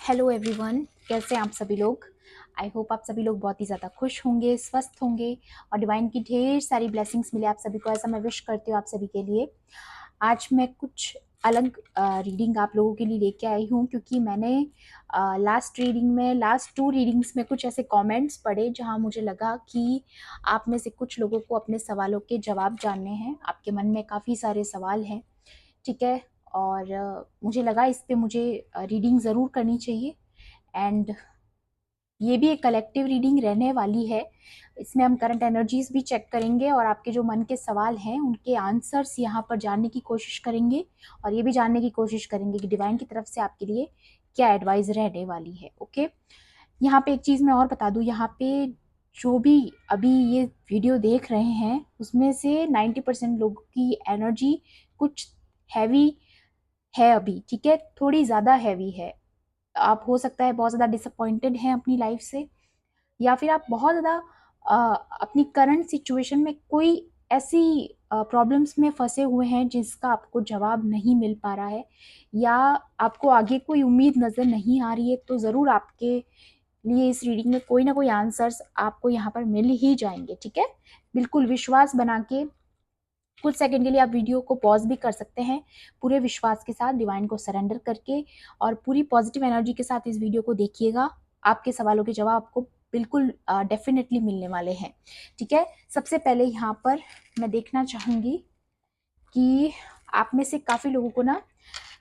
Hello everyone, कैसे हैं आप सभी लोग। आई होप आप सभी लोग बहुत ही ज़्यादा खुश होंगे, स्वस्थ होंगे और डिवाइन की ढेर सारी ब्लेसिंग्स मिले आप सभी को, ऐसा मैं विश करती हूँ आप सभी के लिए। आज मैं कुछ अलग रीडिंग आप लोगों के लिए लेके आई हूँ, क्योंकि मैंने लास्ट टू रीडिंग्स में कुछ ऐसे कमेंट्स पढ़े जहाँ मुझे लगा कि आप में से कुछ लोगों को अपने सवालों के जवाब जानने हैं। आपके मन में काफ़ी सारे सवाल हैं, ठीक है। और मुझे लगा इस पे मुझे रीडिंग ज़रूर करनी चाहिए। एंड ये भी एक कलेक्टिव रीडिंग रहने वाली है। इसमें हम करंट एनर्जीज भी चेक करेंगे और आपके जो मन के सवाल हैं उनके आंसर्स यहाँ पर जानने की कोशिश करेंगे, और ये भी जानने की कोशिश करेंगे कि डिवाइन की तरफ से आपके लिए क्या एडवाइस रहने वाली है। ओके, यहाँ पे एक चीज़ मैं और बता दूँ, यहाँ पे जो भी अभी ये वीडियो देख रहे हैं उसमें से 90% लोगों की एनर्जी कुछ हैवी है अभी, ठीक है, थोड़ी ज़्यादा हैवी है। आप हो सकता है बहुत ज़्यादा डिसअपॉइंटेड हैं अपनी लाइफ से, या फिर आप बहुत ज़्यादा अपनी करंट सिचुएशन में कोई ऐसी प्रॉब्लम्स में फंसे हुए हैं जिसका आपको जवाब नहीं मिल पा रहा है, या आपको आगे कोई उम्मीद नज़र नहीं आ रही है। तो ज़रूर आपके लिए इस रीडिंग में कोई ना कोई आंसर्स आपको यहाँ पर मिल ही जाएंगे, ठीक है। बिल्कुल विश्वास बना के कुछ सेकंड के लिए आप वीडियो को पॉज भी कर सकते हैं, पूरे विश्वास के साथ डिवाइन को सरेंडर करके, और पूरी पॉजिटिव एनर्जी के साथ इस वीडियो को देखिएगा। आपके सवालों के जवाब आपको बिल्कुल डेफिनेटली मिलने वाले हैं, ठीक है। सबसे पहले यहाँ पर मैं देखना चाहूँगी कि आप में से काफ़ी लोगों को ना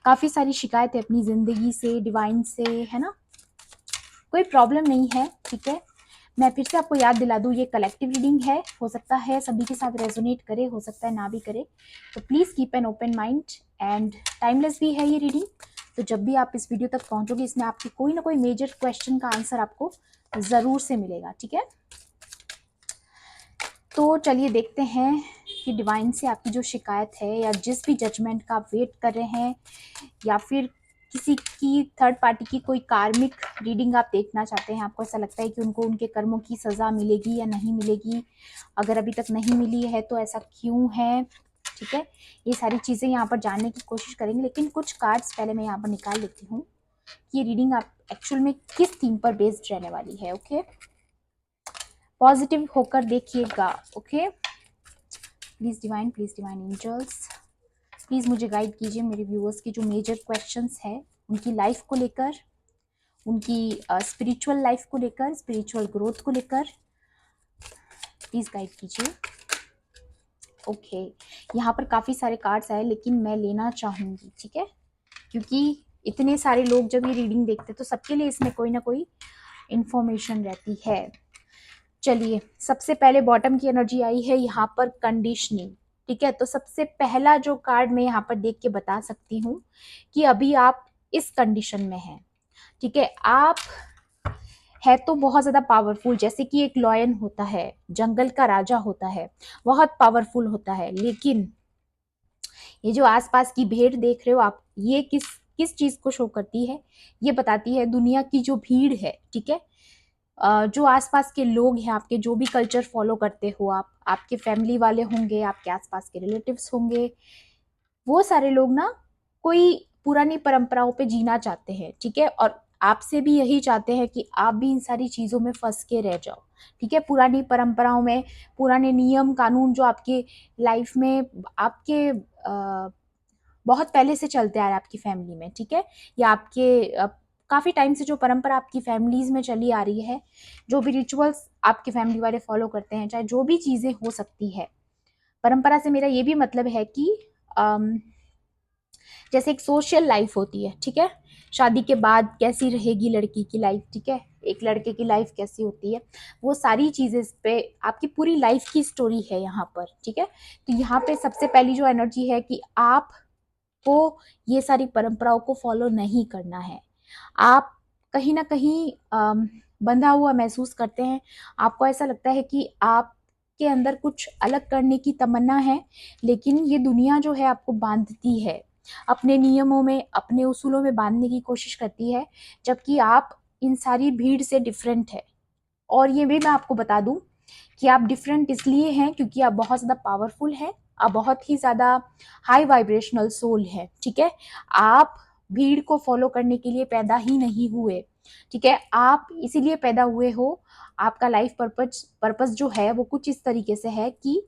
काफ़ी सारी शिकायत है अपनी ज़िंदगी से, डिवाइन से, है ना। कोई प्रॉब्लम नहीं है, ठीक है। मैं फिर से आपको याद दिला दूँ, ये कलेक्टिव रीडिंग है, हो सकता है सभी के साथ रेजोनेट करे, हो सकता है ना भी करे। तो please keep an open mind, and timeless भी है ये रीडिंग। तो जब भी आप इस वीडियो तक पहुंचोगे, इसमें आपके कोई ना कोई मेजर क्वेश्चन का आंसर आपको ज़रूर से मिलेगा, ठीक है। तो चलिए देखते हैं कि डिवाइन से आपकी जो शिकायत है, या जिस भी जजमेंट का आप वेट कर रहे हैं, या फिर किसी की थर्ड पार्टी की कोई कार्मिक रीडिंग आप देखना चाहते हैं, आपको ऐसा लगता है कि उनको उनके कर्मों की सज़ा मिलेगी या नहीं मिलेगी, अगर अभी तक नहीं मिली है तो ऐसा क्यों है, ठीक है। ये सारी चीज़ें यहाँ पर जानने की कोशिश करेंगे, लेकिन कुछ कार्ड्स पहले मैं यहाँ पर निकाल लेती हूँ कि ये रीडिंग आप एक्चुअल में किस थीम पर बेस्ड रहने वाली है। ओके, पॉजिटिव होकर देखिएगा। Okay, please divine angels, please मुझे गाइड कीजिए मेरे व्यूअर्स की जो मेजर क्वेश्चंस है उनकी लाइफ को लेकर, उनकी स्पिरिचुअल लाइफ को लेकर, स्पिरिचुअल ग्रोथ को लेकर, प्लीज़ गाइड कीजिए। ओके, यहाँ पर काफ़ी सारे कार्ड्स आए, लेकिन मैं लेना चाहूँगी, ठीक है, क्योंकि इतने सारे लोग जब ये रीडिंग देखते हैं तो सबके लिए इसमें कोई ना कोई इंफॉर्मेशन रहती है। चलिए, सबसे पहले बॉटम की एनर्जी आई है यहाँ पर कंडीशनिंग, ठीक है। तो सबसे पहला जो कार्ड मैं यहाँ पर देख के बता सकती हूँ कि अभी आप इस कंडीशन में हैं, ठीक है। आप है तो बहुत ज्यादा पावरफुल, जैसे कि एक लॉयन होता है, जंगल का राजा होता है, बहुत पावरफुल होता है, लेकिन ये जो आसपास की भीड़ देख रहे हो आप, ये किस किस चीज को शो करती है, ये बताती है दुनिया की जो भीड़ है, ठीक है। जो आसपास के लोग हैं आपके, जो भी कल्चर फॉलो करते हो आप, आपके फैमिली वाले होंगे, आपके आसपास के रिलेटिव्स होंगे, वो सारे लोग ना कोई पुरानी परंपराओं पे जीना चाहते हैं, ठीक है। और आपसे भी यही चाहते हैं कि आप भी इन सारी चीजों में फंस के रह जाओ, ठीक है। पुरानी परंपराओं में, पुराने नियम कानून जो आपके लाइफ में आपके बहुत पहले से चलते आ रहे हैं आपकी फैमिली में, ठीक है, या आपके काफी टाइम से जो परंपरा आपकी फैमिलीज में चली आ रही है, जो भी रिचुअल्स आपके फैमिली वाले फॉलो करते हैं, चाहे जो भी चीजें हो सकती है। परंपरा से मेरा ये भी मतलब है कि जैसे एक सोशल लाइफ होती है, ठीक है, शादी के बाद कैसी रहेगी लड़की की लाइफ, ठीक है, एक लड़के की लाइफ कैसी होती है, वो सारी चीजें इस पे आपकी पूरी लाइफ की स्टोरी है यहाँ पर, ठीक है। तो यहाँ पे सबसे पहली जो एनर्जी है कि आप को ये सारी परंपराओं को फॉलो नहीं करना है। आप कहीं ना कहीं बंधा हुआ महसूस करते हैं, आपको ऐसा लगता है कि आप के अंदर कुछ अलग करने की तमन्ना है, लेकिन ये दुनिया जो है आपको बांधती है, अपने नियमों में, अपने उसूलों में बांधने की कोशिश करती है, जबकि आप इन सारी भीड़ से डिफरेंट है। और ये भी मैं आपको बता दूं कि आप डिफरेंट इसलिए हैं क्योंकि आप बहुत ज़्यादा पावरफुल हैं, आप बहुत ही ज़्यादा हाई वाइब्रेशनल सोल है, ठीक है। आप भीड़ को फॉलो करने के लिए पैदा ही नहीं हुए, ठीक है। आप इसीलिए पैदा हुए हो, आपका लाइफ पर्पस जो है वो कुछ इस तरीके से है कि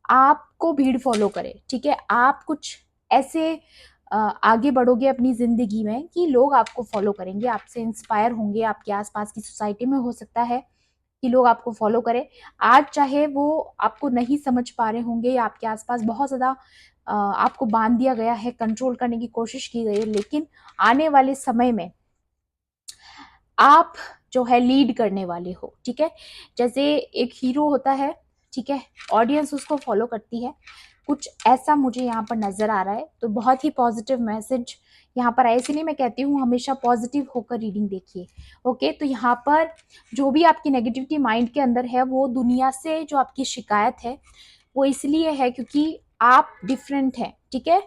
आपको भीड़ फॉलो करे, ठीक है। आप कुछ ऐसे आगे बढ़ोगे अपनी जिंदगी में कि लोग आपको फॉलो करेंगे, आपसे इंस्पायर होंगे, आपके आसपास की सोसाइटी में हो सकता है कि लोग आपको फॉलो करें। आज चाहे वो आपको नहीं समझ पा रहे होंगे या आपके आसपास बहुत ज़्यादा आपको बांध दिया गया है, कंट्रोल करने की कोशिश की गई है, लेकिन आने वाले समय में आप जो है लीड करने वाले हो, ठीक है। जैसे एक हीरो होता है, ठीक है, ऑडियंस उसको फॉलो करती है, कुछ ऐसा मुझे यहाँ पर नजर आ रहा है। तो बहुत ही पॉजिटिव मैसेज यहाँ पर आए, इसलिए मैं कहती हूँ हमेशा पॉजिटिव होकर रीडिंग देखिए। ओके, तो यहाँ पर जो भी आपकी नेगेटिविटी माइंड के अंदर है, वो दुनिया से जो आपकी शिकायत है वो इसलिए है क्योंकि आप डिफरेंट हैं, ठीक है।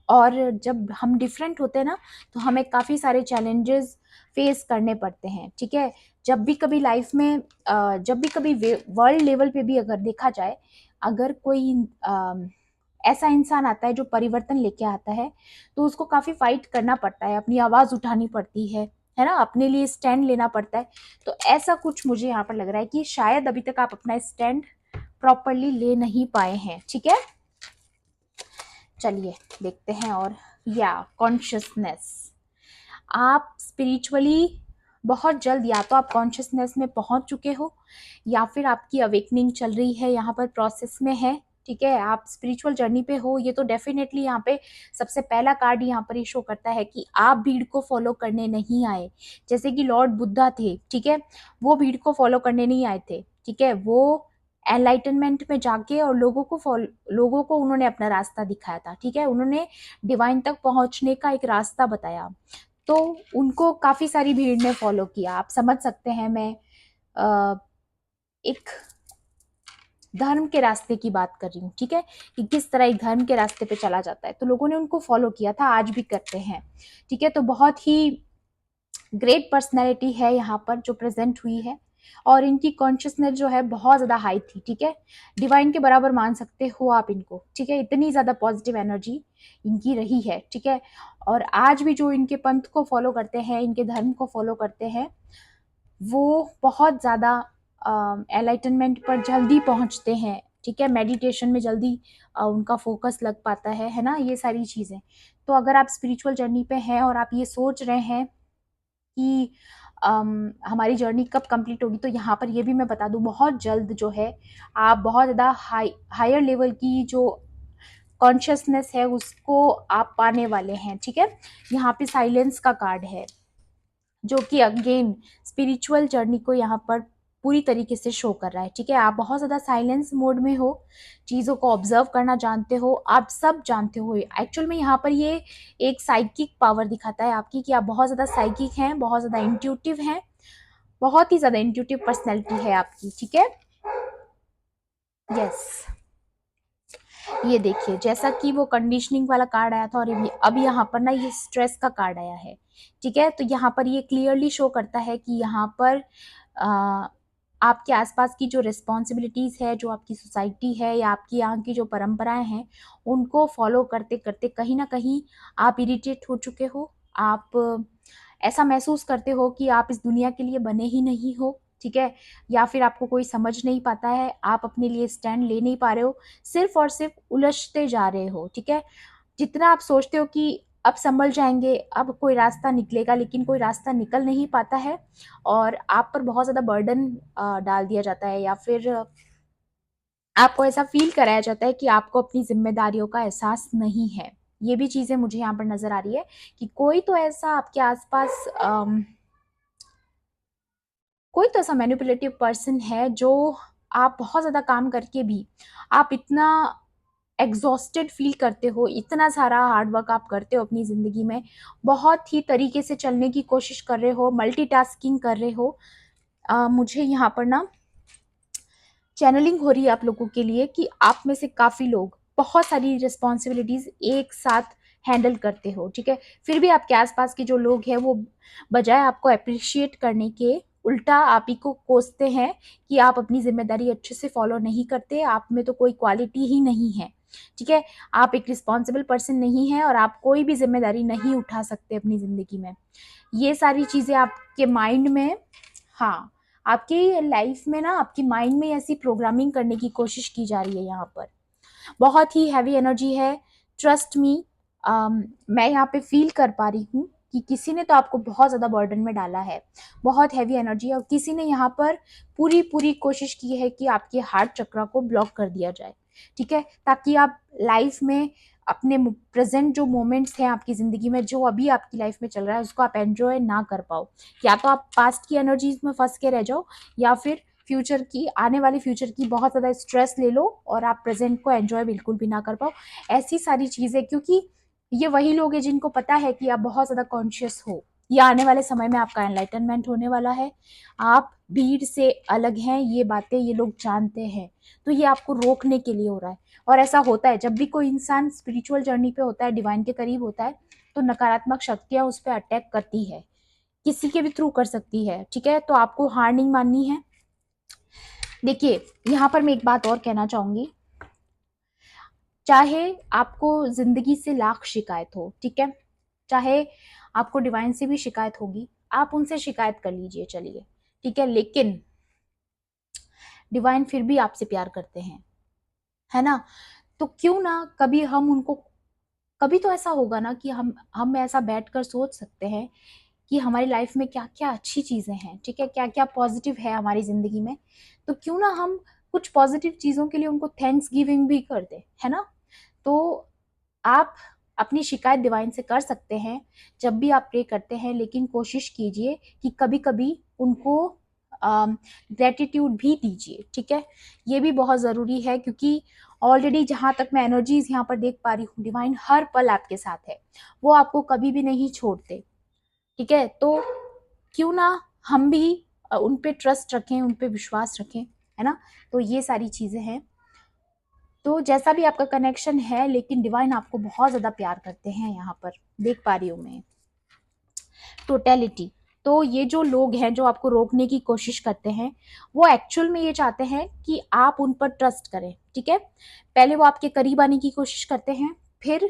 और जब हम डिफरेंट होते हैं ना, तो हमें काफ़ी सारे चैलेंजेस फेस करने पड़ते हैं, ठीक है। जब भी कभी लाइफ में जब भी कभी वर्ल्ड लेवल पे भी अगर देखा जाए, अगर कोई ऐसा इंसान आता है जो परिवर्तन लेके आता है, तो उसको काफ़ी फाइट करना पड़ता है, अपनी आवाज़ उठानी पड़ती है ना, अपने लिए स्टैंड लेना पड़ता है। तो ऐसा कुछ मुझे यहाँ पर लग रहा है कि शायद अभी तक आप अपना स्टैंड प्रॉपरली ले नहीं पाए हैं, ठीक है। चलिए देखते हैं। और या कॉन्शियसनेस, आप स्पिरिचुअली बहुत जल्द या तो आप कॉन्शियसनेस में पहुंच चुके हो, या फिर आपकी अवेकनिंग चल रही है, यहाँ पर प्रोसेस में है, ठीक है। आप स्पिरिचुअल जर्नी पे हो, ये तो डेफिनेटली यहाँ पे सबसे पहला कार्ड यहाँ पर ये शो करता है कि आप भीड़ को फॉलो करने नहीं आए। जैसे कि लॉर्ड बुद्धा थे, ठीक है, वो भीड़ को फॉलो करने नहीं आए थे, ठीक है। वो एनलाइटनमेंट में जाके और लोगों को उन्होंने अपना रास्ता दिखाया था, ठीक है। उन्होंने डिवाइन तक पहुंचने का एक रास्ता बताया, तो उनको काफी सारी भीड़ ने फॉलो किया। आप समझ सकते हैं, मैं एक धर्म के रास्ते की बात कर रही हूँ, ठीक है, कि किस तरह एक धर्म के रास्ते पे चला जाता है, तो लोगों ने उनको फॉलो किया था, आज भी करते हैं, ठीक है। तो बहुत ही ग्रेट पर्सनैलिटी है यहाँ पर जो प्रेजेंट हुई है, और इनकी कॉन्शियसनेस जो है बहुत ज़्यादा हाई थी, ठीक है। डिवाइन के बराबर मान सकते हो आप इनको, ठीक है, इतनी ज़्यादा पॉजिटिव एनर्जी इनकी रही है, ठीक है। और आज भी जो इनके पंथ को फॉलो करते हैं, इनके धर्म को फॉलो करते हैं, वो बहुत ज़्यादा एनलाइटनमेंट पर जल्दी पहुंचते हैं, ठीक है। मेडिटेशन में जल्दी उनका फोकस लग पाता है ना, ये सारी चीज़ें। तो अगर आप स्पिरिचुअल जर्नी पे हैं और आप ये सोच रहे हैं कि हमारी जर्नी कब कंप्लीट होगी, तो यहाँ पर ये भी मैं बता दूँ, बहुत जल्द जो है आप बहुत ज़्यादा हायर लेवल की जो कॉन्शियसनेस है उसको आप पाने वाले हैं, ठीक है। यहाँ पे साइलेंस का कार्ड है, जो कि अगेन स्पिरिचुअल जर्नी को यहाँ पर पूरी तरीके से शो कर रहा है, ठीक है। आप बहुत ज़्यादा साइलेंस मोड में हो, चीज़ों को ऑब्जर्व करना जानते हो, आप सब जानते हो। एक्चुअल में यहाँ पर ये एक साइकिक पावर दिखाता है आपकी, कि आप बहुत ज़्यादा साइकिक हैं, बहुत ज़्यादा इंट्यूटिव हैं, बहुत ही ज़्यादा इंट्यूटिव पर्सनैलिटी है आपकी, ठीक है। यस, ये देखिए, जैसा कि वो कंडीशनिंग वाला कार्ड आया था, और अब यहाँ पर ना ये स्ट्रेस का कार्ड आया है, ठीक है। तो यहाँ पर ये क्लियरली शो करता है कि यहाँ पर आपके आसपास की जो रिस्पॉन्सिबिलिटीज़ है, जो आपकी सोसाइटी है या आपकी यहाँ की जो परंपराएं हैं, उनको फॉलो करते करते कहीं ना कहीं आप इरिटेट हो चुके हो। आप ऐसा महसूस करते हो कि आप इस दुनिया के लिए बने ही नहीं हो, ठीक है। या फिर आपको कोई समझ नहीं पाता है, आप अपने लिए स्टैंड ले नहीं पा रहे हो, सिर्फ और सिर्फ उलझते जा रहे हो, ठीक है। जितना आप सोचते हो कि अब संभल जाएंगे, अब कोई रास्ता निकलेगा, लेकिन कोई रास्ता निकल नहीं पाता है, और आप पर बहुत ज़्यादा बर्डन डाल दिया जाता है, या फिर आपको ऐसा फील कराया जाता है कि आपको अपनी जिम्मेदारियों का एहसास नहीं है। ये भी चीज़ें मुझे यहाँ पर नज़र आ रही है कि कोई तो ऐसा आपके आसपास कोई तो ऐसा मैनिपुलेटिव पर्सन है, जो आप बहुत ज़्यादा काम करके भी आप इतना एग्जॉस्टेड फील करते हो, इतना सारा हार्ड वर्क आप करते हो अपनी ज़िंदगी में, बहुत ही तरीके से चलने की कोशिश कर रहे हो, मल्टीटास्किंग कर रहे हो। मुझे यहाँ पर ना चैनलिंग हो रही है आप लोगों के लिए कि आप में से काफ़ी लोग बहुत सारी रिस्पॉन्सिबिलिटीज़ एक साथ हैंडल करते हो, ठीक है। फिर भी आपके आसपास के जो लोग हैं, वो बजाय आपको अप्रिशिएट करने के उल्टा आप ही को कोसते हैं कि आप अपनी ज़िम्मेदारी अच्छे से फ़ॉलो नहीं करते, आप में तो कोई क्वालिटी ही नहीं है, ठीक है? आप एक रिस्पॉन्सिबल पर्सन नहीं हैं और आप कोई भी ज़िम्मेदारी नहीं उठा सकते अपनी ज़िंदगी में। ये सारी चीज़ें आपके माइंड में, हाँ, आपकी लाइफ में ना आपकी माइंड में ऐसी प्रोग्रामिंग करने की कोशिश की जा रही है यहाँ पर। बहुत ही हैवी एनर्जी है, ट्रस्ट मी। मैं यहाँ पे फील कर पा रही हूँ कि किसी ने तो आपको बहुत ज़्यादा बर्डन में डाला है, बहुत हैवी एनर्जी है और किसी ने यहाँ पर पूरी पूरी कोशिश की है कि आपके हार्ट चक्रा को ब्लॉक कर दिया जाए, ठीक है? ताकि आप लाइफ में अपने प्रेजेंट जो मोमेंट्स हैं आपकी ज़िंदगी में, जो अभी आपकी लाइफ में चल रहा है, उसको आप एंजॉय ना कर पाओ। या तो आप पास्ट की एनर्जीज में फंस के रह जाओ, या फिर फ्यूचर की, आने वाली फ्यूचर की बहुत ज़्यादा स्ट्रेस ले लो और आप प्रेजेंट को एंजॉय बिल्कुल भी ना कर पाओ। ऐसी सारी चीज़ें, क्योंकि ये वही लोग हैं जिनको पता है कि आप बहुत ज़्यादा कॉन्शियस हो, या आने वाले समय में आपका एनलाइटनमेंट होने वाला है, आप भीड़ से अलग हैं, ये बातें ये लोग जानते हैं, तो ये आपको रोकने के लिए हो रहा है। और ऐसा होता है जब भी कोई इंसान स्पिरिचुअल जर्नी पे होता है, डिवाइन के करीब होता है, तो नकारात्मक शक्तियाँ उस पर अटैक करती है, किसी के भी थ्रू कर सकती है, ठीक है? तो आपको हार नहीं माननी है। देखिए, यहाँ पर मैं एक बात और कहना चाहूंगी, चाहे आपको जिंदगी से लाख शिकायत हो, ठीक है, चाहे आपको डिवाइन से भी शिकायत होगी, आप उनसे शिकायत कर लीजिए, चलिए, ठीक है, लेकिन डिवाइन फिर भी आपसे प्यार करते हैं, है ना? तो क्यों ना कभी हम उनको, कभी तो ऐसा होगा ना कि हम ऐसा बैठकर सोच सकते हैं कि हमारी लाइफ में क्या क्या अच्छी चीज़ें हैं, ठीक है, क्या क्या पॉजिटिव है हमारी ज़िंदगी में, तो क्यों ना हम कुछ पॉजिटिव चीज़ों के लिए उनको थैंक्स गिविंग भी कर दें, है ना? तो आप अपनी शिकायत डिवाइन से कर सकते हैं जब भी आप प्रे करते हैं, लेकिन कोशिश कीजिए कि कभी कभी उनको ग्रेटिट्यूड भी दीजिए, ठीक है? ये भी बहुत ज़रूरी है, क्योंकि ऑलरेडी जहाँ तक मैं एनर्जीज यहाँ पर देख पा रही हूँ, डिवाइन हर पल आपके साथ है, वो आपको कभी भी नहीं छोड़ते, ठीक है? तो क्यों ना हम भी उन पे ट्रस्ट रखें, उन पे विश्वास रखें, है ना? तो ये सारी चीज़ें हैं। तो जैसा भी आपका कनेक्शन है, लेकिन डिवाइन आपको बहुत ज़्यादा प्यार करते हैं, यहाँ पर देख पा रही हूँ मैं टोटलिटी। तो ये जो लोग हैं जो आपको रोकने की कोशिश करते हैं, वो एक्चुअल में ये चाहते हैं कि आप उन पर ट्रस्ट करें, ठीक है? पहले वो आपके करीब आने की कोशिश करते हैं, फिर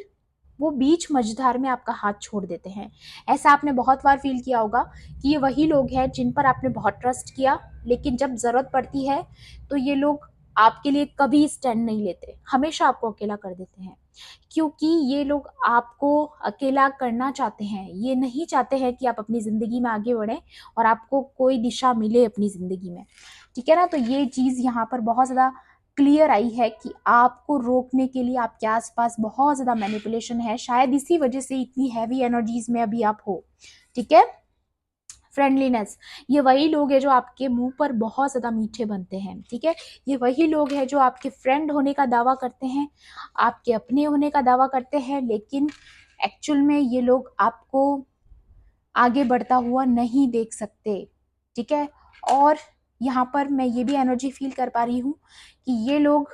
वो बीच मझधार में आपका हाथ छोड़ देते हैं। ऐसा आपने बहुत बार फील किया होगा कि ये वही लोग हैं जिन पर आपने बहुत ट्रस्ट किया, लेकिन जब ज़रूरत पड़ती है तो ये लोग आपके लिए कभी स्टैंड नहीं लेते, हमेशा आपको अकेला कर देते हैं, क्योंकि ये लोग आपको अकेला करना चाहते हैं। ये नहीं चाहते हैं कि आप अपनी ज़िंदगी में आगे बढ़ें और आपको कोई दिशा मिले अपनी ज़िंदगी में, ठीक है ना? तो ये चीज़ यहाँ पर बहुत ज़्यादा क्लियर आई है कि आपको रोकने के लिए आपके आसपास बहुत ज़्यादा मैनिपुलेशन है, शायद इसी वजह से इतनी हैवी एनर्जीज में अभी आप हो, ठीक है? फ्रेंडलीनेस, ये वही लोग हैं जो आपके मुंह पर बहुत ज़्यादा मीठे बनते हैं, ठीक है? ये वही लोग हैं जो आपके फ्रेंड होने का दावा करते हैं, आपके अपने होने का दावा करते हैं, लेकिन एक्चुअल में ये लोग आपको आगे बढ़ता हुआ नहीं देख सकते, ठीक है? और यहाँ पर मैं ये भी एनर्जी फील कर पा रही हूँ कि ये लोग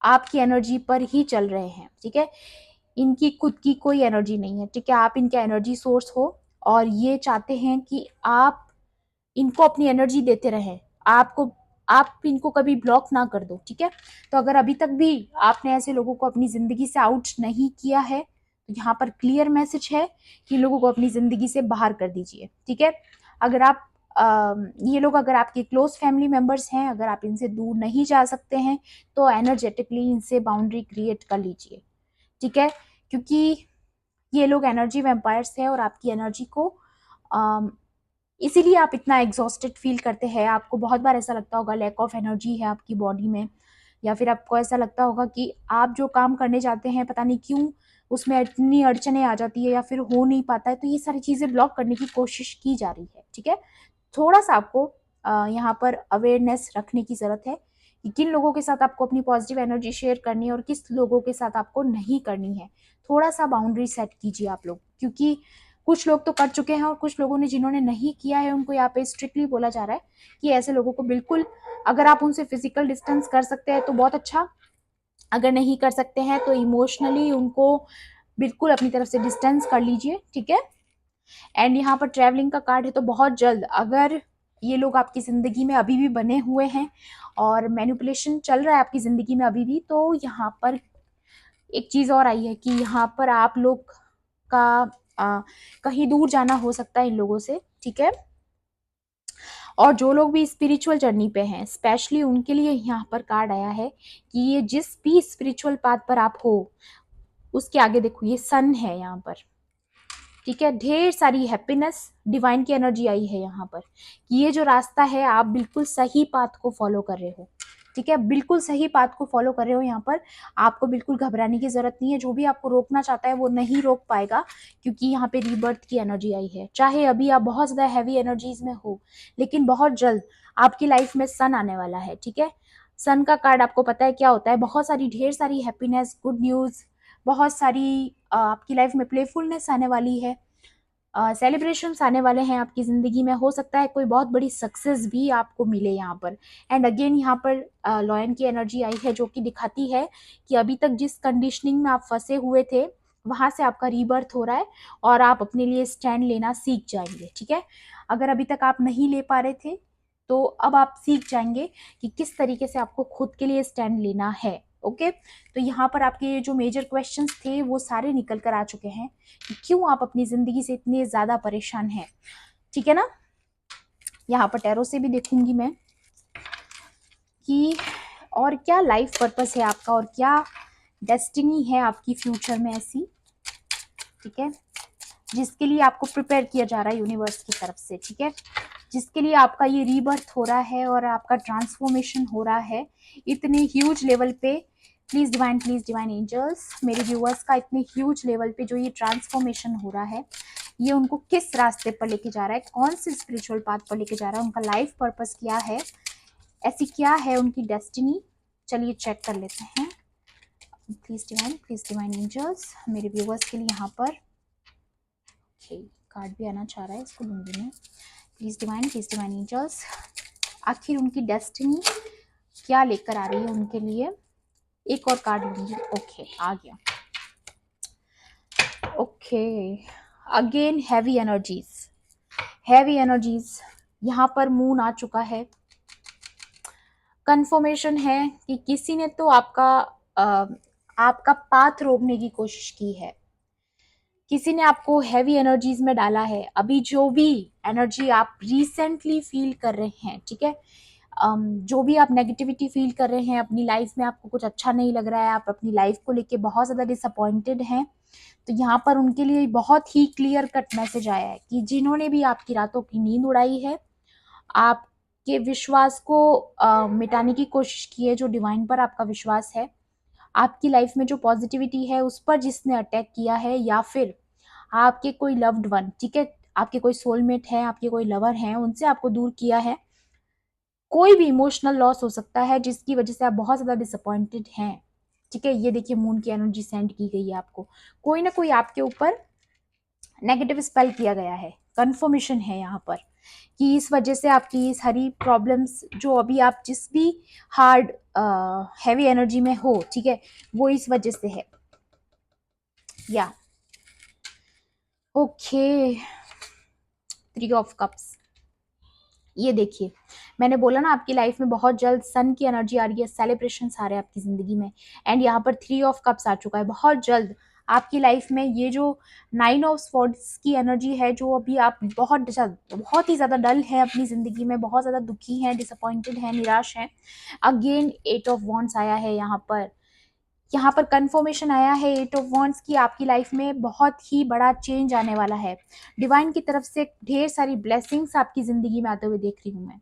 आपकी एनर्जी पर ही चल रहे हैं, ठीक है? इनकी खुद की कोई एनर्जी नहीं है, ठीक है? आप इनका एनर्जी सोर्स हो और ये चाहते हैं कि आप इनको अपनी एनर्जी देते रहें, आपको, आप इनको कभी ब्लॉक ना कर दो, ठीक है? तो अगर अभी तक भी आपने ऐसे लोगों को अपनी ज़िंदगी से आउट नहीं किया है, तो यहाँ पर क्लियर मैसेज है कि लोगों को अपनी ज़िंदगी से बाहर कर दीजिए, ठीक है? अगर आप ये लोग अगर आपके क्लोज फैमिली मेंबर्स हैं, अगर आप इनसे दूर नहीं जा सकते हैं, तो एनर्जेटिकली इनसे बाउंड्री क्रिएट कर लीजिए, ठीक है? क्योंकि ये लोग एनर्जी वैम्पायर्स हैं और आपकी एनर्जी को इसीलिए आप इतना एग्जॉस्टेड फील करते हैं। आपको बहुत बार ऐसा लगता होगा लैक ऑफ एनर्जी है आपकी बॉडी में, या फिर आपको ऐसा लगता होगा कि आप जो काम करने जाते हैं पता नहीं क्यों उसमें इतनी अड़चने आ जाती है या फिर हो नहीं पाता है। तो ये सारी चीज़ें ब्लॉक करने की कोशिश की जा रही है, ठीक है? थोड़ा सा आपको यहाँ पर अवेयरनेस रखने की ज़रूरत है कि किन लोगों के साथ आपको अपनी पॉजिटिव एनर्जी शेयर करनी है और किस लोगों के साथ आपको नहीं करनी है। थोड़ा सा बाउंड्री सेट कीजिए आप लोग, क्योंकि कुछ लोग तो कर चुके हैं और कुछ लोगों ने जिन्होंने नहीं किया है उनको यहाँ पे स्ट्रिक्टली बोला जा रहा है कि ऐसे लोगों को बिल्कुल, अगर आप उनसे फिजिकल डिस्टेंस कर सकते हैं तो बहुत अच्छा, अगर नहीं कर सकते हैं तो इमोशनली उनको बिल्कुल अपनी तरफ से डिस्टेंस कर लीजिए, ठीक है? एंड यहाँ पर ट्रैवलिंग का कार्ड है, तो बहुत जल्द अगर ये लोग आपकी ज़िंदगी में अभी भी बने हुए हैं और मैनिपुलेशन चल रहा है आपकी ज़िंदगी में अभी भी। तो यहाँ पर एक चीज़ और आई है कि यहाँ पर आप लोग का कहीं दूर जाना हो सकता है इन लोगों से, ठीक है। और जो लोग भी स्पिरिचुअल जर्नी पे हैं, स्पेशली उनके लिए यहाँ पर कार्ड आया है कि ये जिस भी स्पिरिचुअल पाथ पर आप हो, उसके आगे देखो ये सन है यहाँ पर, ठीक है। ढेर सारी हैप्पीनेस, डिवाइन की एनर्जी आई है यहाँ पर कि ये जो रास्ता है आप बिल्कुल सही पाथ को फॉलो कर रहे हो, ठीक है। बिल्कुल सही पाथ को फॉलो कर रहे हो। यहाँ पर आपको बिल्कुल घबराने की जरूरत नहीं है। जो भी आपको रोकना चाहता है वो नहीं रोक पाएगा, क्योंकि यहाँ पे रीबर्थ की एनर्जी आई है। चाहे अभी आप बहुत ज्यादा हैवी एनर्जीज में हो, लेकिन बहुत जल्द आपकी लाइफ में सन आने वाला है, ठीक है। सन का कार्ड आपको पता है क्या होता है, बहुत सारी ढेर सारी हैप्पीनेस, गुड न्यूज, बहुत सारी आपकी लाइफ में प्लेफुलनेस आने वाली है, सेलिब्रेशंस आने वाले हैं आपकी ज़िंदगी में। हो सकता है कोई बहुत बड़ी सक्सेस भी आपको मिले यहाँ पर। एंड अगेन यहाँ पर लॉयन की एनर्जी आई है, जो कि दिखाती है कि अभी तक जिस कंडीशनिंग में आप फंसे हुए थे, वहाँ से आपका रीबर्थ हो रहा है और आप अपने लिए स्टैंड लेना सीख जाएंगे, ठीक है। अगर अभी तक आप नहीं ले पा रहे थे, तो अब आप सीख जाएंगे कि किस तरीके से आपको खुद के लिए स्टैंड लेना है, ओके। तो यहाँ पर आपके जो मेजर क्वेश्चंस थे वो सारे निकल कर आ चुके हैं कि क्यों आप अपनी जिंदगी से इतने ज्यादा परेशान हैं, ठीक है ना। यहाँ पर टैरो से भी देखूंगी मैं कि और क्या लाइफ पर्पस है आपका और क्या डेस्टिनी है आपकी फ्यूचर में ऐसी, ठीक है, जिसके लिए आपको प्रिपेयर किया जा रहा है यूनिवर्स की तरफ से, ठीक है। जिसके लिए आपका ये रीबर्थ हो रहा है और आपका ट्रांसफॉर्मेशन हो रहा है इतने ह्यूज लेवल पे। प्लीज डिवाइन एंजल्स, मेरे व्यूअर्स का इतने ह्यूज लेवल पे जो ये ट्रांसफॉर्मेशन हो रहा है, ये उनको किस रास्ते पर लेके जा रहा है, कौन से स्पिरिचुअल पाथ पर लेके जा रहा है, उनका लाइफ पर्पस क्या है, ऐसी क्या है उनकी डेस्टिनी। चलिए चेक कर लेते हैं। प्लीज डिवाइन एंजल्स, मेरे व्यूअर्स के लिए यहाँ पर कार्ड भी आना चाह रहा है, इसको लूंगी मैं। प्लीज डिवाइन एंजल्स, आखिर उनकी डेस्टिनी क्या लेकर आ रही है उनके लिए। एक और कार्ड लूंगी, ओके आ गया। ओके अगेन हैवी एनर्जीज, यहाँ पर मून आ चुका है। कंफर्मेशन है कि किसी ने तो आपका पाथ रोकने की कोशिश की है, किसी ने आपको हैवी एनर्जीज में डाला है। अभी जो भी एनर्जी आप रिसेंटली फील कर रहे हैं, ठीक है, जो भी आप नेगेटिविटी फील कर रहे हैं अपनी लाइफ में, आपको कुछ अच्छा नहीं लग रहा है, आप अपनी लाइफ को लेके बहुत ज़्यादा डिसअपॉइंटेड हैं, तो यहाँ पर उनके लिए बहुत ही क्लियर कट मैसेज आया है कि जिन्होंने भी आपकी रातों की नींद उड़ाई है, आपके विश्वास को मिटाने की कोशिश की है, जो डिवाइन पर आपका विश्वास है, आपकी लाइफ में जो पॉजिटिविटी है उस पर जिसने अटैक किया है, या फिर आपके कोई लव्ड वन, ठीक है, आपके कोई सोलमेट है, आपके कोई लवर हैं, उनसे आपको दूर किया है। कोई भी इमोशनल लॉस हो सकता है जिसकी वजह से आप बहुत ज्यादा डिसअपॉइंटेड हैं, ठीक है। ये देखिए मून की एनर्जी सेंड की गई है आपको, कोई ना कोई आपके ऊपर नेगेटिव स्पेल किया गया है। कंफर्मेशन है यहाँ पर कि इस वजह से आपकी सारी प्रॉब्लम्स, जो अभी आप जिस भी हार्ड हैवी एनर्जी में हो, ठीक है, वो इस वजह से है। या ओके 3 ऑफ कप्स, ये देखिए मैंने बोला ना आपकी लाइफ में बहुत जल्द सन की एनर्जी आ रही है, सेलिब्रेशन आ रहे हैं आपकी जिंदगी में। एंड यहाँ पर 3 ऑफ कप्स आ चुका है। बहुत जल्द आपकी लाइफ में ये जो 9 ऑफ स्वॉर्ड्स की एनर्जी है, जो अभी आप बहुत ही ज्यादा डल है अपनी जिंदगी में, बहुत ज्यादा दुखी हैं, डिसअपॉइंटेड हैं, निराश हैं, अगेन 8 ऑफ वॉन्ड्स आया है यहाँ पर। यहाँ पर कंफर्मेशन आया है 8 ऑफ वॉन्ड्स की, आपकी लाइफ में बहुत ही बड़ा चेंज आने वाला है। डिवाइन की तरफ से ढेर सारी ब्लेसिंग्स आपकी जिंदगी में आते हुए देख रही हूँ मैं।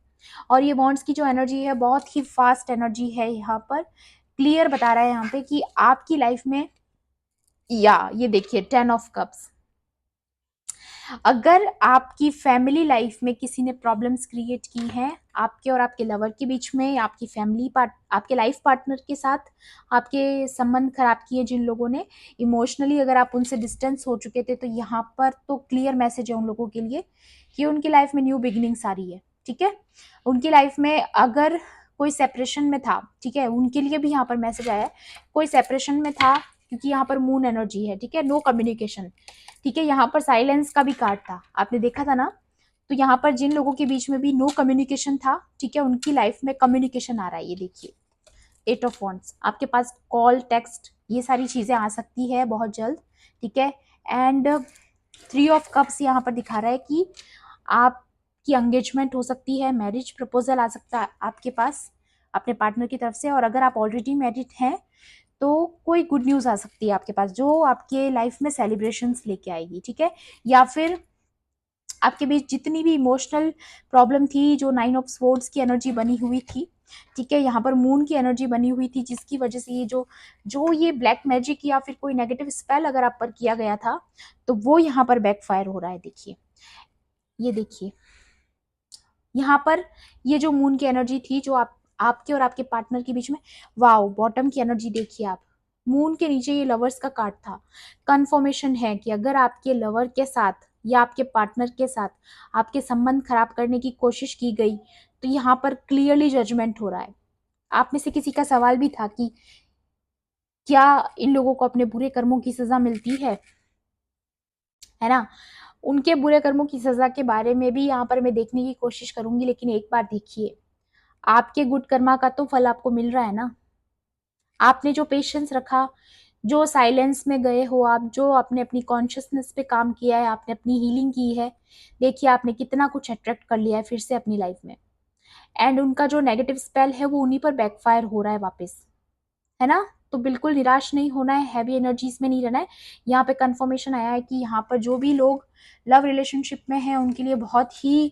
और ये वॉन्ड्स की जो एनर्जी है बहुत ही फास्ट एनर्जी है, यहाँ पर क्लियर बता रहा है यहाँ पे कि आपकी लाइफ में, या ये देखिए 10 ऑफ कप्स, अगर आपकी फैमिली लाइफ में किसी ने प्रॉब्लम्स क्रिएट की हैं आपके और आपके लवर के बीच में, या आपकी आपके लाइफ पार्टनर के साथ आपके संबंध खराब किए जिन लोगों ने, इमोशनली अगर आप उनसे डिस्टेंस हो चुके थे, तो यहाँ पर तो क्लियर मैसेज है उन लोगों के लिए कि उनकी लाइफ में न्यू बिगिनिंग्स आ रही है, ठीक है। उनकी लाइफ में अगर कोई सेपरेशन में था, ठीक है, उनके लिए भी यहाँ पर मैसेज आया है, कोई सेपरेशन में था, क्योंकि यहाँ पर मून एनर्जी है, ठीक है, नो कम्युनिकेशन, ठीक है। यहाँ पर साइलेंस का भी कार्ड था, आपने देखा था ना, तो तो यहाँ पर जिन लोगों के बीच में भी नो कम्युनिकेशन था, ठीक है, उनकी लाइफ में कम्युनिकेशन आ रहा है। ये देखिए 8 ऑफ वॉन्ड्स, आपके पास कॉल, टेक्स्ट, ये सारी चीजें आ सकती है बहुत जल्द, ठीक है। एंड 3 ऑफ कप्स यहाँ पर दिखा रहा है कि आपकी एंगेजमेंट हो सकती है, मैरिज प्रपोजल आ सकता है आपके पास अपने पार्टनर की तरफ से। और अगर आप ऑलरेडी मैरिड हैं तो कोई गुड न्यूज आ सकती है आपके पास, जो आपके लाइफ में सेलिब्रेशंस लेके आएगी, ठीक है। या फिर आपके बीच जितनी भी इमोशनल प्रॉब्लम थी, जो 9 ऑफ स्वॉर्ड्स की एनर्जी बनी हुई थी, ठीक है, यहाँ पर मून की एनर्जी बनी हुई थी, जिसकी वजह से ये जो जो ये ब्लैक मैजिक या फिर कोई नेगेटिव स्पेल अगर आप पर किया गया था, तो वो यहाँ पर बैकफायर हो रहा है। देखिए, ये देखिए यहाँ पर ये जो मून की एनर्जी थी, जो आपके और आपके पार्टनर के बीच में, वाओ, बॉटम की एनर्जी देखिए आप, मून के नीचे ये लवर्स का कार्ड था। कंफर्मेशन है कि अगर आपके लवर के साथ या आपके पार्टनर के साथ आपके संबंध खराब करने की कोशिश की गई, तो यहाँ पर क्लियरली जजमेंट हो रहा है। आप में से किसी का सवाल भी था कि क्या इन लोगों को अपने बुरे कर्मों की सजा मिलती है ना। उनके बुरे कर्मों की सजा के बारे में भी यहाँ पर मैं देखने की कोशिश करूंगी, लेकिन एक बार देखिए, आपके गुड कर्मा का तो फल आपको मिल रहा है ना। आपने जो पेशेंस रखा, जो साइलेंस में गए हो आप, जो आपने अपनी कॉन्शियसनेस पे काम किया है, आपने अपनी हीलिंग की है, देखिए आपने कितना कुछ अट्रैक्ट कर लिया है फिर से अपनी लाइफ में। एंड उनका जो नेगेटिव स्पेल है वो उन्हीं पर बैकफायर हो रहा है वापस, है ना। तो बिल्कुल निराश नहीं होना है, हैवी एनर्जीज में नहीं रहना है। यहाँ पे कंफर्मेशन आया है कि यहाँ पर जो भी लोग लव रिलेशनशिप में हैं उनके लिए बहुत ही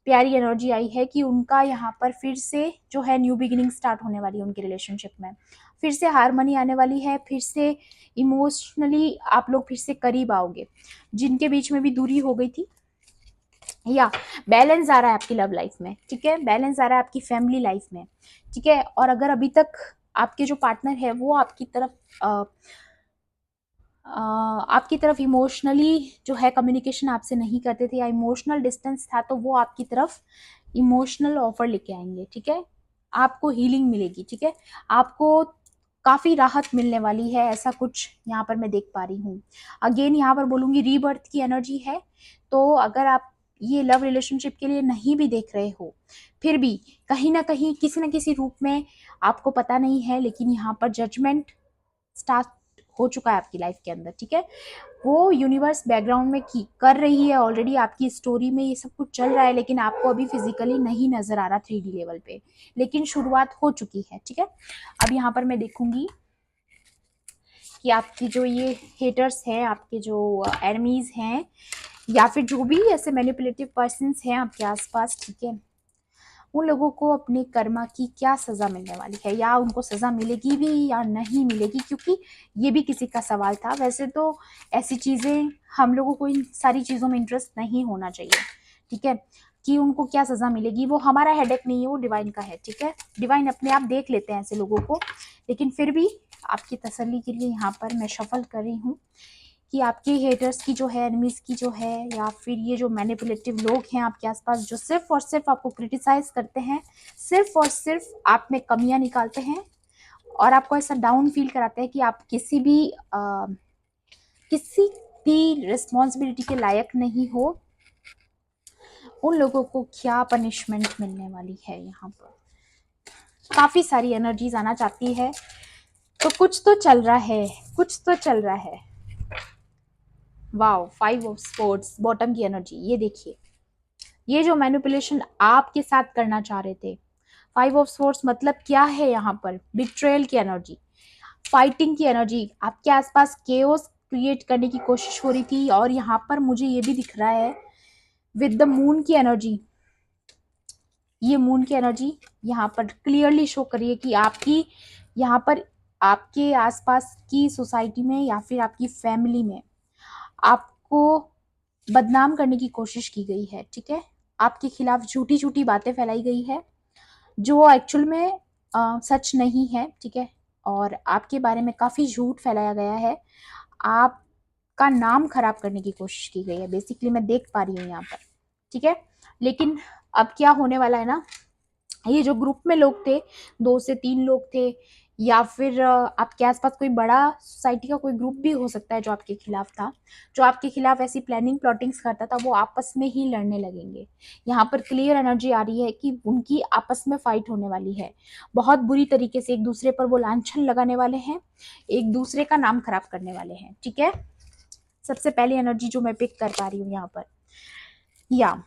प्यारी एनर्जी आई है कि उनका यहाँ पर फिर से जो है न्यू बिगिनिंग स्टार्ट होने वाली है उनके रिलेशनशिप में। फिर से हारमनी आने वाली है, फिर से इमोशनली आप लोग फिर से करीब आओगे। जिनके बीच में भी दूरी हो गई थी, या बैलेंस आ रहा है आपकी लव लाइफ में, ठीक है, बैलेंस आ रहा है आपकी फैमिली लाइफ में, ठीक है। और अगर अभी तक आपके जो पार्टनर है वो आपकी तरफ इमोशनली जो है कम्युनिकेशन आपसे नहीं करते थे, या इमोशनल डिस्टेंस था, तो वो आपकी तरफ इमोशनल ऑफर लेके आएंगे, ठीक है। आपको हीलिंग मिलेगी, ठीक है, आपको काफी राहत मिलने वाली है, ऐसा कुछ यहाँ पर मैं देख पा रही हूँ। अगेन यहाँ पर बोलूंगी रीबर्थ की एनर्जी है। तो अगर आप ये लव रिलेशनशिप के लिए नहीं भी देख रहे हो, फिर भी कहीं ना कहीं किसी न किसी रूप में, आपको पता नहीं है, लेकिन यहाँ पर जजमेंट स्टार्ट हो चुका है आपकी लाइफ के अंदर, ठीक है। वो यूनिवर्स बैकग्राउंड में की कर रही है ऑलरेडी, आपकी स्टोरी में ये सब कुछ चल रहा है, लेकिन आपको अभी फिजिकली नहीं नजर आ रहा 3D लेवल पे, लेकिन शुरुआत हो चुकी है, ठीक है। अब यहाँ पर मैं देखूंगी कि आपकी जो ये हेटर्स हैं, आपके जो एनिमीज हैं, या फिर जो भी ऐसे मैनिपुलेटिव पर्सन्स हैं आपके आसपास, ठीक है, उन लोगों को अपने कर्मा की क्या सजा मिलने वाली है, या उनको सजा मिलेगी भी या नहीं मिलेगी, क्योंकि ये भी किसी का सवाल था। वैसे तो ऐसी चीजें, हम लोगों को इन सारी चीजों में इंटरेस्ट नहीं होना चाहिए, ठीक है, कि उनको क्या सजा मिलेगी, वो हमारा हेडेक नहीं है, वो डिवाइन का है, ठीक है। डिवाइन अपने आप देख लेते हैं ऐसे लोगों को। लेकिन फिर भी आपकी तसल्ली के लिए यहाँ पर मैं शफल कर रही हूँ कि आपके हेटर्स की जो है, एनिमीज की जो है, या फिर ये जो मैनिपुलेटिव लोग हैं आपके आसपास, जो सिर्फ और सिर्फ आपको क्रिटिसाइज करते हैं, सिर्फ और सिर्फ आप में कमियां निकालते हैं, और आपको ऐसा डाउन फील कराते हैं कि आप किसी भी रिस्पॉन्सिबिलिटी के लायक नहीं हो, उन लोगों को क्या पनिशमेंट मिलने वाली है। यहाँ पर काफी सारी एनर्जीज आना चाहती है, तो कुछ तो चल रहा है, कुछ तो चल रहा है। वाओ, 5 ऑफ स्पोर्ट्स, बॉटम की एनर्जी, ये देखिए, ये जो मैनिपुलेशन आपके साथ करना चाह रहे थे, 5 ऑफ स्पोर्ट्स मतलब क्या है, यहाँ पर बिट्रेयल की एनर्जी, फाइटिंग की एनर्जी, आपके आसपास केओस क्रिएट करने की कोशिश हो रही थी। और यहाँ पर मुझे ये भी दिख रहा है विद द मून की एनर्जी, ये मून की एनर्जी यहाँ पर क्लियरली शो करिए कि आपकी यहाँ पर आपके आसपास की सोसाइटी में या फिर आपकी फैमिली में आपको बदनाम करने की कोशिश की गई है, ठीक है। आपके खिलाफ झूठी झूठी बातें फैलाई गई है, जो एक्चुअल में सच नहीं है, ठीक है। और आपके बारे में काफी झूठ फैलाया गया है, आपका नाम खराब करने की कोशिश की गई है, बेसिकली मैं देख पा रही हूँ यहाँ पर, ठीक है। लेकिन अब क्या होने वाला है ना, ये जो ग्रुप में लोग थे, 2 से 3 लोग थे, या फिर आपके आसपास कोई बड़ा सोसाइटी का कोई ग्रुप भी हो सकता है जो आपके खिलाफ था, जो आपके खिलाफ ऐसी प्लानिंग प्लॉटिंग्स करता था, वो आपस में ही लड़ने लगेंगे। यहाँ पर क्लियर एनर्जी आ रही है कि उनकी आपस में फाइट होने वाली है, बहुत बुरी तरीके से एक दूसरे पर वो लांछन लगाने वाले हैं, एक दूसरे का नाम खराब करने वाले हैं। ठीक है, सबसे पहली एनर्जी जो मैं पिक कर पा रही हूँ यहाँ पर, या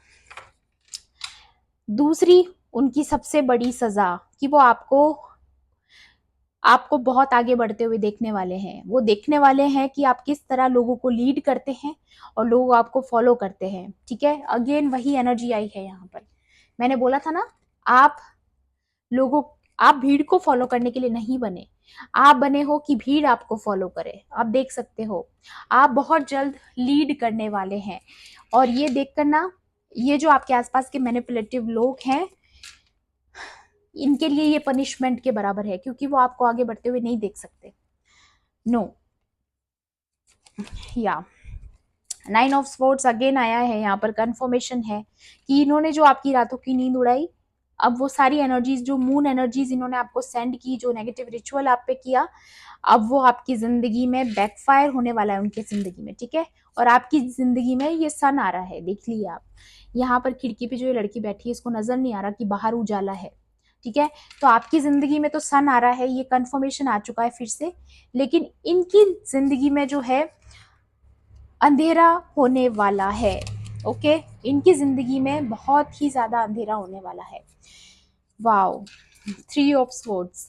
दूसरी उनकी सबसे बड़ी सजा कि वो आपको बहुत आगे बढ़ते हुए देखने वाले हैं। वो देखने वाले हैं कि आप किस तरह लोगों को लीड करते हैं और लोग आपको फॉलो करते हैं। ठीक है, अगेन वही एनर्जी आई है यहाँ पर। मैंने बोला था ना, आप लोगों आप भीड़ को फॉलो करने के लिए नहीं बने, आप बने हो कि भीड़ आपको फॉलो करे। आप देख सकते हो आप बहुत जल्द लीड करने वाले हैं, और ये देख कर ना, ये जो आपके आसपास के मैनिपुलेटिव लोग हैं, इनके लिए ये पनिशमेंट के बराबर है, क्योंकि वो आपको आगे बढ़ते हुए नहीं देख सकते। नो, या 9 ऑफ स्वॉर्ड्स अगेन आया है यहाँ पर। कंफर्मेशन है कि इन्होंने जो आपकी रातों की नींद उड़ाई, अब वो सारी एनर्जीज, जो मून एनर्जीज इन्होंने आपको सेंड की, जो नेगेटिव रिचुअल आप पे किया, अब वो आपकी जिंदगी में बैकफायर होने वाला है, उनकी जिंदगी में। ठीक है, और आपकी जिंदगी में ये सन आ रहा है, देख लीजिए आप। यहाँ पर खिड़की पे जो ये लड़की बैठी है, इसको नजर नहीं आ रहा कि बाहर उजाला है। ठीक है, तो आपकी जिंदगी में तो सन आ रहा है, ये कंफर्मेशन आ चुका है फिर से, लेकिन इनकी जिंदगी में जो है अंधेरा होने वाला है। ओके, इनकी जिंदगी में बहुत ही ज्यादा अंधेरा होने वाला है। Wow, 3 of swords.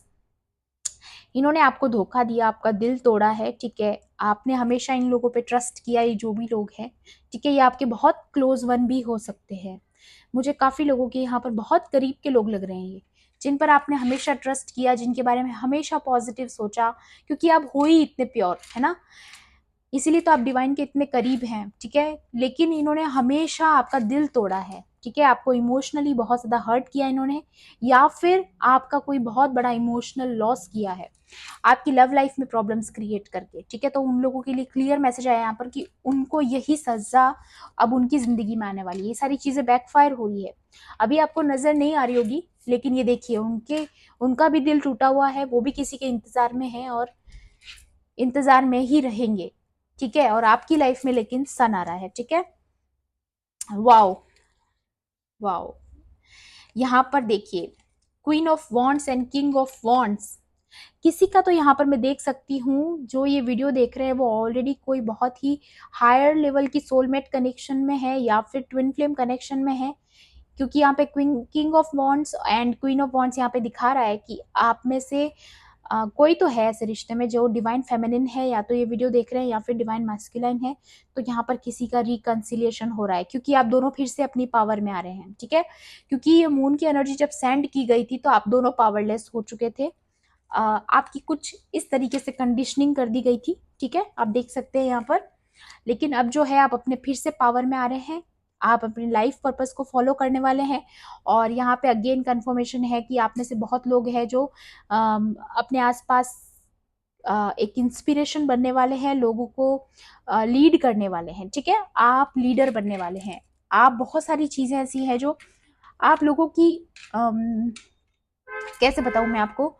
इन्होंने आपको धोखा दिया, आपका दिल तोड़ा है। ठीक है, आपने हमेशा इन लोगों पे ट्रस्ट किया, ये जो भी लोग हैं। ठीक है, ये आपके बहुत क्लोज वन भी हो सकते हैं। मुझे काफी लोगों के यहाँ पर बहुत करीब के लोग लग रहे हैं ये, जिन पर आपने हमेशा ट्रस्ट किया, जिनके बारे में हमेशा पॉजिटिव सोचा, क्योंकि आप हो ही इतने प्योर, है ना, इसीलिए तो आप डिवाइन के इतने करीब हैं। ठीक है, लेकिन इन्होंने हमेशा आपका दिल तोड़ा है। ठीक है, आपको इमोशनली बहुत ज्यादा हर्ट किया इन्होंने, या फिर आपका कोई बहुत बड़ा इमोशनल लॉस किया है आपकी लव लाइफ में प्रॉब्लम्स क्रिएट करके। ठीक है, तो उन लोगों के लिए क्लियर मैसेज आया यहाँ पर कि उनको यही सजा अब उनकी जिंदगी में आने वाली है। ये सारी चीजें बैकफायर हो रही है, अभी आपको नजर नहीं आ रही होगी, लेकिन ये देखिए, उनका भी दिल टूटा हुआ है, वो भी किसी के इंतजार में है और इंतजार में ही रहेंगे। ठीक है, और आपकी लाइफ में लेकिन सन आ रहा है। ठीक है, वाओ वाओ। यहाँ पर देखिए, queen of wands and king of wands. किसी का तो यहाँ पर मैं देख सकती हूँ, जो ये वीडियो देख रहे हैं वो ऑलरेडी कोई बहुत ही हायर लेवल की सोलमेट कनेक्शन में है, या फिर ट्विन फ्लेम कनेक्शन में है, क्योंकि यहाँ पे queen king of wands and queen of wands यहाँ पे दिखा रहा है कि आप में से कोई तो है ऐसे रिश्ते में जो डिवाइन फेमिनिन है, या तो ये वीडियो देख रहे हैं, या फिर डिवाइन मैस्कुलाइन है। तो यहाँ पर किसी का रिकंसिलिएशन हो रहा है, क्योंकि आप दोनों फिर से अपनी पावर में आ रहे हैं। ठीक है, क्योंकि ये मून की एनर्जी जब सेंड की गई थी तो आप दोनों पावरलेस हो चुके थे। आपकी कुछ इस तरीके से कंडीशनिंग कर दी गई थी। ठीक है, आप देख सकते हैं यहाँ पर, लेकिन अब जो है आप अपने फिर से पावर में आ रहे हैं, आप अपने लाइफ पर्पस को फॉलो करने वाले हैं। और यहाँ पे अगेन कंफर्मेशन है कि आप में से बहुत लोग हैं जो अपने आसपास एक इंस्पिरेशन बनने वाले हैं, लोगों को लीड करने वाले हैं। ठीक है, आप लीडर बनने वाले हैं। आप बहुत सारी चीजें ऐसी हैं जो आप लोगों की, कैसे बताऊं मैं आपको,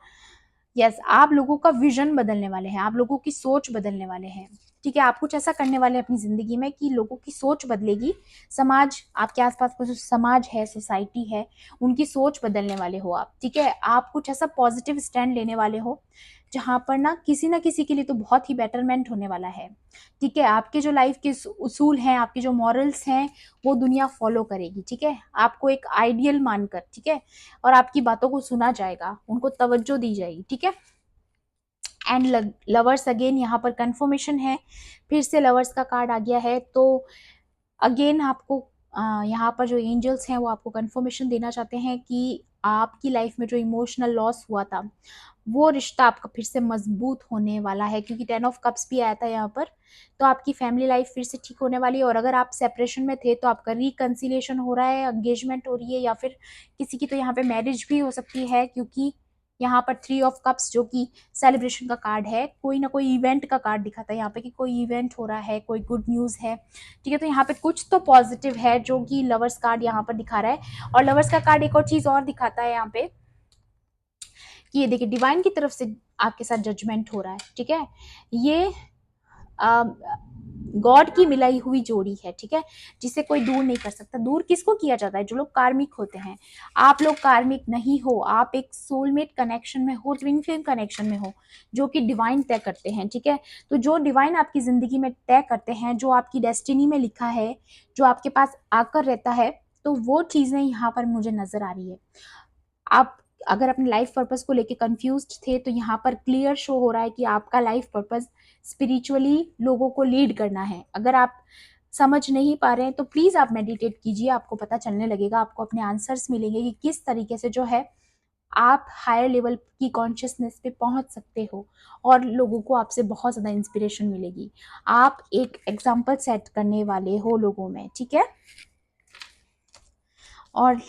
यस, आप लोगों का विजन बदलने वाले हैं, आप लोगों की सोच बदलने वाले हैं। ठीक है, आप कुछ ऐसा करने वाले हैं अपनी जिंदगी में कि लोगों की सोच बदलेगी। समाज, आपके आसपास का जो समाज है, सोसाइटी है, उनकी सोच बदलने वाले हो आप। ठीक है, आप कुछ ऐसा पॉजिटिव स्टैंड लेने वाले हो जहां पर ना किसी के लिए तो बहुत ही बेटरमेंट होने वाला है। ठीक है, आपके जो लाइफ के उसूल हैं, आपके जो मॉरल्स हैं, वो दुनिया फॉलो करेगी। ठीक है, आपको एक आइडियल मानकर, ठीक है, और आपकी बातों को सुना जाएगा, उनको तवज्जो दी जाएगी। ठीक है, एंड लवर्स अगेन यहाँ पर कंफर्मेशन है, फिर से लवर्स का कार्ड आ गया है। तो अगेन आपको यहाँ पर जो एंजल्स हैं वो आपको कंफर्मेशन देना चाहते हैं कि आपकी लाइफ में जो इमोशनल लॉस हुआ था, वो रिश्ता आपका फिर से मजबूत होने वाला है, क्योंकि 10 ऑफ कप्स भी आया था यहाँ पर। तो आपकी फैमिली लाइफ फिर से ठीक होने वाली है, और अगर आप सेपरेशन में थे तो आपका रिकंसिलिएशन हो रहा है, एंगेजमेंट हो रही है, या फिर किसी की तो यहाँ पे मैरिज भी हो सकती है, क्योंकि यहाँ पर 3 ऑफ कप्स जो कि सेलिब्रेशन का कार्ड है, कोई ना कोई इवेंट का कार्ड दिखाता है यहाँ पे कि कोई इवेंट हो रहा है, कोई गुड न्यूज है। ठीक है, तो यहाँ पे कुछ तो पॉजिटिव है जो कि लवर्स कार्ड यहाँ पर दिखा रहा है। और लवर्स का कार्ड एक और चीज और दिखाता है यहाँ पे कि ये देखिए डिवाइन की तरफ से आपके साथ जजमेंट हो रहा है, ठीक है। ये गॉड की मिलाई हुई जोड़ी है, ठीक है, जिसे कोई दूर नहीं कर सकता। दूर किसको किया जाता है? जो लोग कार्मिक होते हैं। आप लोग कार्मिक नहीं हो, आप एक सोलमेट कनेक्शन में हो, ट्विन फ्लेम कनेक्शन में हो, जो कि डिवाइन तय करते हैं, ठीक है। तो जो डिवाइन आपकी जिंदगी में तय करते हैं, जो आपकी डेस्टिनी में लिखा है, जो आपके पास आकर रहता है, तो वो चीजें यहाँ पर मुझे नजर आ रही है। आप अगर अपने लाइफ पर्पस को लेके कंफ्यूज्ड थे, तो यहाँ पर क्लियर शो हो रहा है कि आपका लाइफ पर्पस स्पिरिचुअली लोगों को लीड करना है। अगर आप समझ नहीं पा रहे हैं तो प्लीज आप मेडिटेट कीजिए, आपको पता चलने लगेगा, आपको अपने आंसर्स मिलेंगे कि किस तरीके से जो है आप हायर लेवल की कॉन्शियसनेस पे पहुंच सकते हो, और लोगों को आपसे बहुत ज़्यादा इंस्पिरेशन मिलेगी। आप एक एग्जाम्पल सेट करने वाले हो लोगों में, ठीक है। और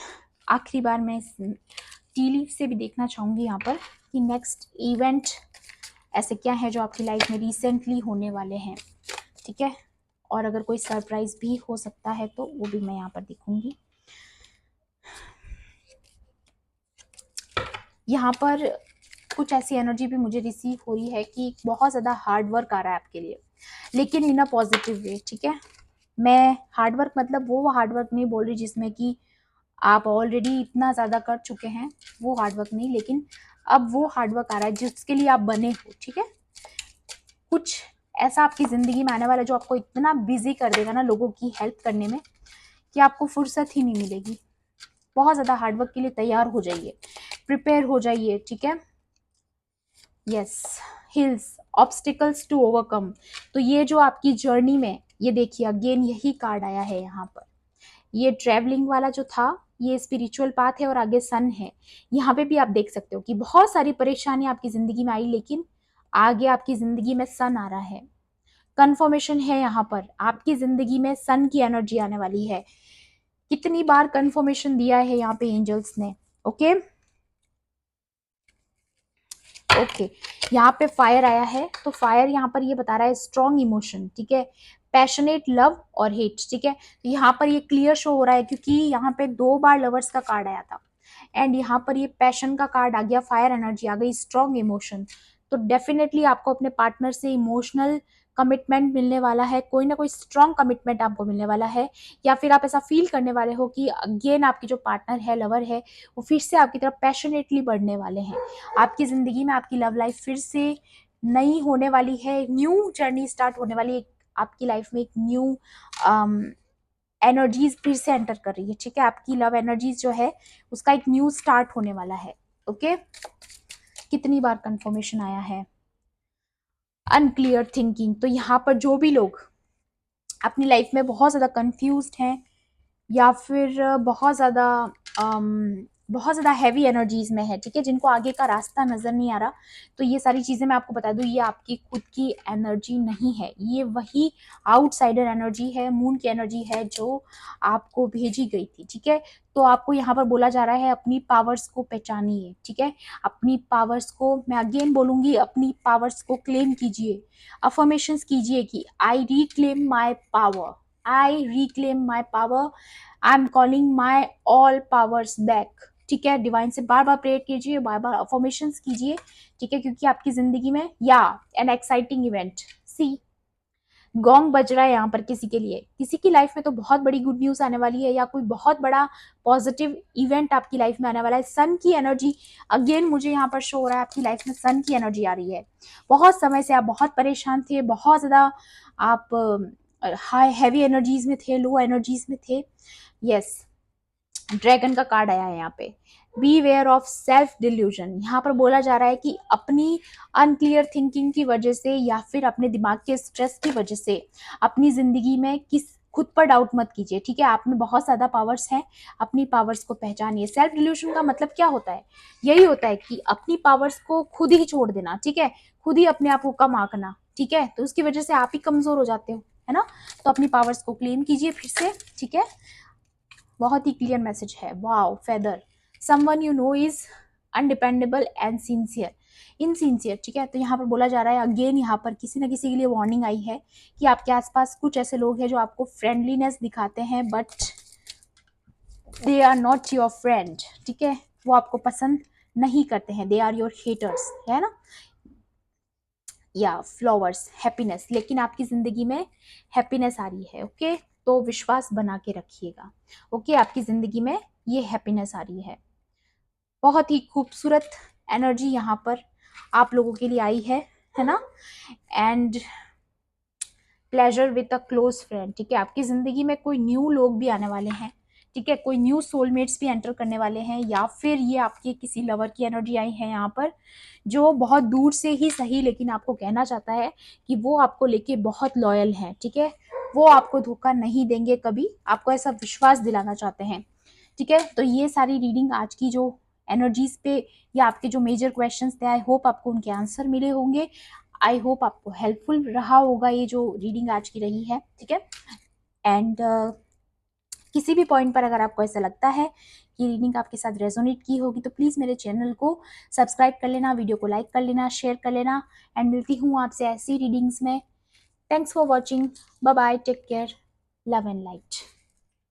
आखिरी बार मैं टी लीफ से भी देखना चाहूँगी यहाँ पर कि नेक्स्ट इवेंट ऐसे क्या है जो आपकी लाइफ में रिसेंटली होने वाले हैं, ठीक है। और अगर कोई सरप्राइज भी हो सकता है तो वो भी मैं यहाँ पर देखूंगी। यहाँ पर कुछ ऐसी एनर्जी भी मुझे रिसीव हो रही है कि बहुत ज़्यादा हार्ड वर्क आ रहा है आपके लिए, लेकिन इन अ पॉजिटिव वे, ठीक है। मैं हार्ड वर्क मतलब वो हार्ड वर्क नहीं बोल रही जिसमें कि आप ऑलरेडी इतना ज़्यादा कर चुके हैं, वो हार्ड वर्क नहीं, लेकिन अब वो हार्ड वर्क आ रहा है जिसके लिए आप बने हो, ठीक है। कुछ ऐसा आपकी ज़िंदगी में आने वाला है जो आपको इतना बिजी कर देगा ना लोगों की हेल्प करने में, कि आपको फुर्सत ही नहीं मिलेगी। बहुत ज़्यादा हार्डवर्क के लिए तैयार हो जाइए, प्रिपेयर हो जाइए, ठीक है। Yes, hills, obstacles to overcome. तो ये जो आपकी जर्नी में, ये देखिए अगेन यही कार्ड आया है यहाँ पर। ये ट्रैवलिंग वाला जो था, ये स्पिरिचुअल पाथ है और आगे सन है। यहाँ पे भी आप देख सकते हो कि बहुत सारी परेशानी आपकी जिंदगी में आई, लेकिन आगे आपकी जिंदगी में सन आ रहा है। कंफर्मेशन है यहाँ पर, आपकी जिंदगी में सन की एनर्जी आने वाली है। कितनी बार कंफर्मेशन दिया है यहाँ पे एंजल्स ने। ओके ओके, यहाँ पे फायर आया है, तो फायर यहाँ पर ये बता रहा है स्ट्रॉन्ग इमोशन, ठीक है, पैशनेट लव और हेट, ठीक है। तो यहाँ पर ये क्लियर शो हो रहा है क्योंकि यहाँ पे 2 बार लवर्स का कार्ड आया था, एंड यहाँ पर ये पैशन का कार्ड आ गया, फायर एनर्जी आ गई, स्ट्रॉन्ग इमोशन। तो डेफिनेटली आपको अपने पार्टनर से इमोशनल कमिटमेंट मिलने वाला है, कोई ना कोई स्ट्रॉन्ग कमिटमेंट आपको मिलने वाला है, या फिर आप ऐसा फील करने वाले हो कि अगेन आपकी जो पार्टनर है, लवर है, वो फिर से आपकी तरफ पैशनेटली बढ़ने वाले हैं। आपकी ज़िंदगी में आपकी लव लाइफ फिर से नई होने वाली है, न्यू जर्नी स्टार्ट होने वाली है, आपकी लाइफ में एक न्यू एनर्जीज फिर से एंटर कर रही है, ठीक है। आपकी लव एनर्जीज जो है उसका एक न्यू स्टार्ट होने वाला है। ओके, कितनी बार कंफर्मेशन आया है, अनक्लियर थिंकिंग। तो यहाँ पर जो भी लोग अपनी लाइफ में बहुत ज़्यादा कंफ्यूज्ड हैं, या फिर बहुत ज़्यादा हैवी एनर्जीज में है, ठीक है, जिनको आगे का रास्ता नज़र नहीं आ रहा, तो ये सारी चीज़ें मैं आपको बता दूँ, ये आपकी खुद की एनर्जी नहीं है, ये वही आउटसाइडर एनर्जी है, मून की एनर्जी है जो आपको भेजी गई थी, ठीक है। तो आपको यहाँ पर बोला जा रहा है अपनी पावर्स को पहचानिए, ठीक है। अपनी पावर्स को, मैं अगेन बोलूँगी, अपनी पावर्स को क्लेम कीजिए, अफर्मेशंस कीजिए कि I reclaim my power, I reclaim my power, I am calling my all powers back, ठीक है। डिवाइन से बार बार प्रेयर कीजिए, बार बार अफर्मेशंस कीजिए, ठीक है, क्योंकि आपकी जिंदगी में या an exciting event, see gong बज रहा है यहाँ पर किसी के लिए, किसी की लाइफ में तो बहुत बड़ी गुड न्यूज आने वाली है, या कोई बहुत बड़ा पॉजिटिव इवेंट आपकी लाइफ में आने वाला है। सन की एनर्जी अगेन मुझे यहाँ पर शो हो रहा है, आपकी लाइफ में सन की एनर्जी आ रही है। बहुत समय से आप बहुत परेशान थे, बहुत ज्यादा आप हाई हैवी एनर्जीज में थे, लो एनर्जीज में थे। यस, ड्रैगन का कार्ड आया है यहाँ पे, beware of self delusion. यहाँ पर बोला जा रहा है कि अपनी अनक्लियर थिंकिंग की वजह से, या फिर अपने दिमाग के स्ट्रेस की वजह से अपनी जिंदगी में खुद पर डाउट मत कीजिए, ठीक है। आप में बहुत ज्यादा पावर्स हैं, अपनी पावर्स को पहचानिए। सेल्फ डिल्यूजन का मतलब क्या होता है? यही होता है कि अपनी पावर्स को खुद ही छोड़ देना, ठीक है, खुद ही अपने आप को कम आंकना, ठीक है। तो उसकी वजह से आप ही कमजोर हो जाते हो, है ना। तो अपनी पावर्स को क्लेम कीजिए फिर से, ठीक है। बहुत ही क्लियर मैसेज है, wow feather, someone you know is undependable and sincere, insincere, ठीक है। तो यहाँ पर बोला जा रहा है अगेन, यहाँ पर किसी ना किसी के लिए वार्निंग आई है कि आपके आसपास कुछ ऐसे लोग हैं जो आपको फ्रेंडलीनेस दिखाते हैं, but they are not your friend, ठीक है। वो आपको पसंद नहीं करते हैं, दे आर योर हेटर्स, है ना, या फ्लावर्स हैप्पीनेस, लेकिन आपकी जिंदगी में हैप्पीनेस आ रही है। ओके, तो विश्वास बना के रखिएगा। ओके, आपकी जिंदगी में ये हैप्पीनेस आ रही है। बहुत ही खूबसूरत एनर्जी यहाँ पर आप लोगों के लिए आई है ना। And pleasure with a close friend, ठीक है, आपकी जिंदगी में कोई न्यू लोग भी आने वाले हैं, ठीक है, कोई न्यू सोलमेट्स भी एंटर करने वाले हैं, या फिर ये आपके किसी लवर की एनर्जी आई है यहाँ पर, जो बहुत दूर से ही सही लेकिन आपको कहना चाहता है कि वो आपको लेके बहुत लॉयल है, ठीक है, वो आपको धोखा नहीं देंगे कभी, आपको ऐसा विश्वास दिलाना चाहते हैं, ठीक है। तो ये सारी रीडिंग आज की जो एनर्जीज पे या आपके जो मेजर क्वेश्चंस थे, आई होप आपको उनके आंसर मिले होंगे, आई होप आपको हेल्पफुल रहा होगा ये जो रीडिंग आज की रही है, ठीक है। एंड किसी भी पॉइंट पर अगर आपको ऐसा लगता है कि रीडिंग आपके साथ रेजोनेट की होगी तो प्लीज़ मेरे चैनल को सब्सक्राइब कर लेना, वीडियो को लाइक कर लेना, शेयर कर लेना, एंड मिलती हूँ आपसे ऐसी रीडिंग्स में। Thanks for watching, bye bye, take care, love and light.